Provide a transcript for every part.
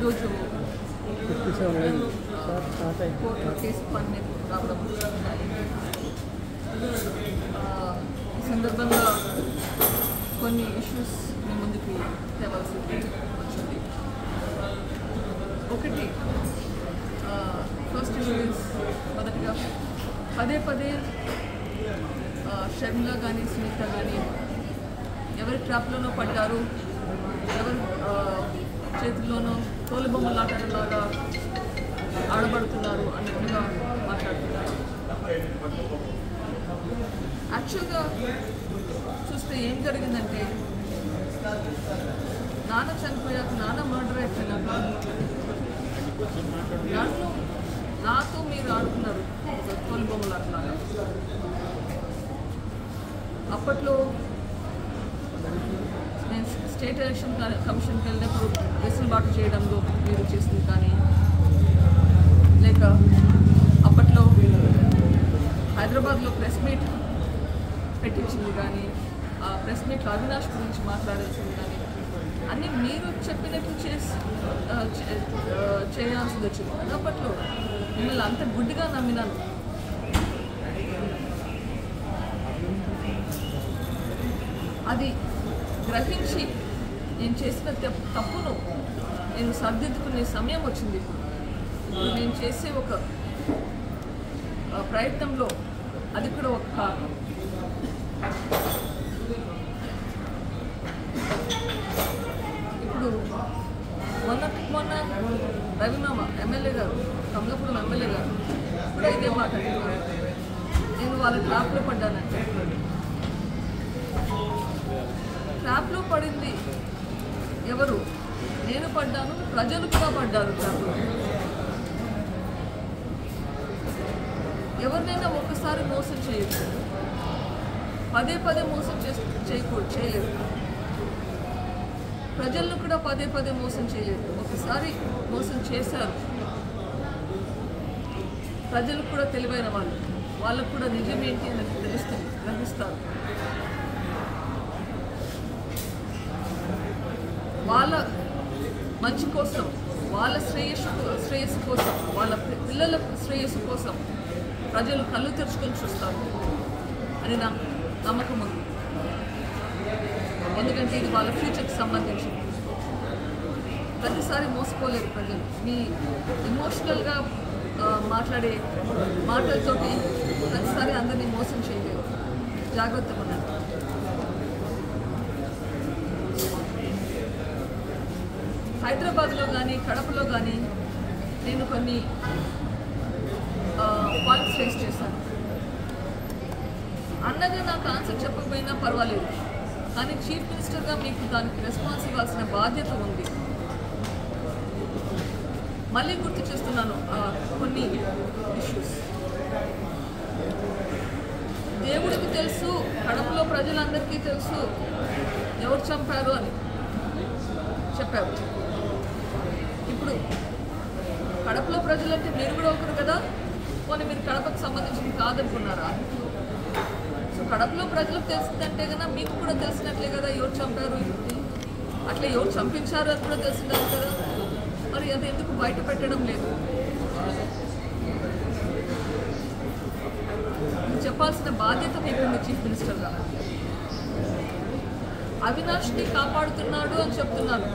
ఈరోజు కోర్టులో కేసు పని మీద రావడం ఈ సందర్భంగా కొన్ని ఇష్యూస్ మీ ముందుకు తేవాల్సి వచ్చింది. ఒకటి ఫస్ట్ ఇష్యూ మొదటిగా పదే పదే షర్మిల కానీ సునీత కానీ ఎవరి ట్రాప్లోనో పడ్డారు, ఎవరి చేతుల్లోనో తోలుబొమ్మలాటలాగా ఆడబడుతున్నారు అన్నట్టుగా మాట్లాడుతున్నారు. యాక్చువల్గా చూస్తే ఏం జరిగిందంటే, నాన్న చనిపోయాక, నాన్న మర్డర్ అయిపోయినాక నాతో మీరు ఆడుకున్నారు తోలుబొమ్మలాటలాగా. అప్పట్లో నేను స్టేట్ ఎలక్షన్ కమిషన్కి వెళ్ళినప్పుడు వెసులుబాటు చేయడంలో మీరు చేసింది కానీ, లేక అప్పట్లో హైదరాబాద్లో ప్రెస్ మీట్ పెట్టించింది కానీ, ఆ ప్రెస్ మీట్లో అవినాష్ గురించి మాట్లాడాల్సింది కానీ, అన్నీ మీరు చెప్పినట్టు చేయాల్సింది వచ్చింది. అప్పట్లో మిమ్మల్ని అంత గుడ్డిగా నమ్మినాను. అది గ్రహించి నేను చేసిన తప్పును నేను సర్దిద్దుకునే సమయం వచ్చింది. ఇప్పుడు నేను చేసే ఒక ప్రయత్నంలో అది కూడా ఒక కారణం. ఇప్పుడు మొన్న రవిమామ ఎమ్మెల్యే గారు, కమలాపురం ఎమ్మెల్యే గారు కూడా ఇదే మాట్లాడుతున్నారు. నేను వాళ్ళ ట్రాప్లో పడ్డానంటే, ట్రాప్లో పడింది ఎవరు? నేను పడ్డాను, ప్రజలు కూడా పడ్డారు ట్రాప్లో. ఎవరినైనా ఒక్కసారి మోసం చేయొచ్చు, పదే పదే మోసం చేయలేదు. ప్రజలను కూడా పదే పదే మోసం చేయలేదు. ఒకసారి మోసం చేశారు. ప్రజలు కూడా తెలివైన వాళ్ళకు కూడా నిజమేంటి అని తెలుస్తుంది, గ్రహిస్తారు. వాళ్ళ మంచి కోసం, వాళ్ళ శ్రేయస్సు కోసం, వాళ్ళ పిల్లల శ్రేయస్సు కోసం ప్రజలు కళ్ళు తెరుచుకొని చూస్తారు అని నాకు నమ్మకం ఉంది. ఎందుకంటే ఇది వాళ్ళ ఫ్యూచర్కి సంబంధించింది. ప్రతిసారి మోసపోలేదు ప్రజలు. మీ ఎమోషనల్గా మాట్లాడే మాటలతోటి ప్రతిసారి అందరినీ మోసం చేయలేదు. జాగ్రత్తగా ఉన్నారు. హైదరాబాద్లో కానీ కడపలో కానీ నేను కొన్ని పాయింట్స్ రేస్ చేశాను. అన్నగా నాకు ఆన్సర్ చెప్పకపోయినా పర్వాలేదు, కానీ చీఫ్ మినిస్టర్గా మీకు దానికి రెస్పాన్స్ ఇవ్వాల్సిన బాధ్యత ఉంది. మళ్ళీ గుర్తు చేస్తున్నాను కొన్ని ఇష్యూస్. దేవుడికి తెలుసు, కడపలో ప్రజలందరికీ తెలుసు ఎవరు చంపారు అని చెప్పారు. ఇప్పుడు కడపలో ప్రజలంటే మీరు కూడా ఒకరు కదా, పోనీ మీరు కడపకు సంబంధించింది కాదనుకున్నారా? సో కడపలో ప్రజలకు తెలిసిందంటే కదా మీకు కూడా తెలిసినట్లే కదా ఎవరు చంపారు, అట్లా ఎవరు చంపించారు అని కూడా తెలిసిందని కదా. మరి అది ఎందుకు బయట పెట్టడం లేదు? చెప్పాల్సిన బాధ్యత మీకుంది చీఫ్ మినిస్టర్గా. అవినాష్ని కాపాడుతున్నాడు అని చెప్తున్నాను.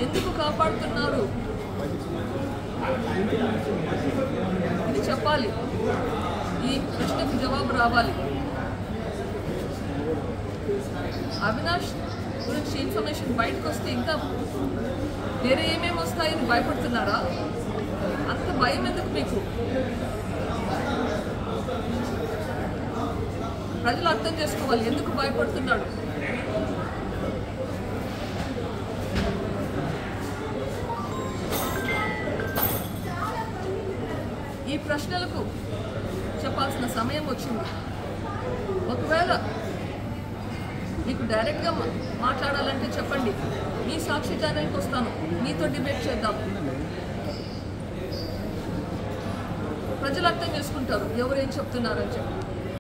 ఎందుకు కాపాడుతున్నారు ఇది చెప్పాలి. ఈ ప్రశ్నకు జవాబు రావాలి. అవినాష్ గురించి ఇన్ఫర్మేషన్ బయటకు వస్తే ఇంకా వేరే ఏమేమి వస్తాయని భయపడుతున్నారా? అంత భయం ఎందుకు మీకు? ప్రజలు అర్థం చేసుకోవాలి ఎందుకు భయపడుతున్నాడు. ఈ ప్రశ్నలకు చెప్పాల్సిన సమయం వచ్చింది. ఒకవేళ మీకు డైరెక్ట్గా మాట్లాడాలంటే చెప్పండి, మీ సాక్షి ఛానల్కి వస్తాను, మీతో డిబేట్ చేద్దాం. ప్రజలు అర్థం చేసుకుంటారు ఎవరేం చెప్తున్నారని చెప్పి.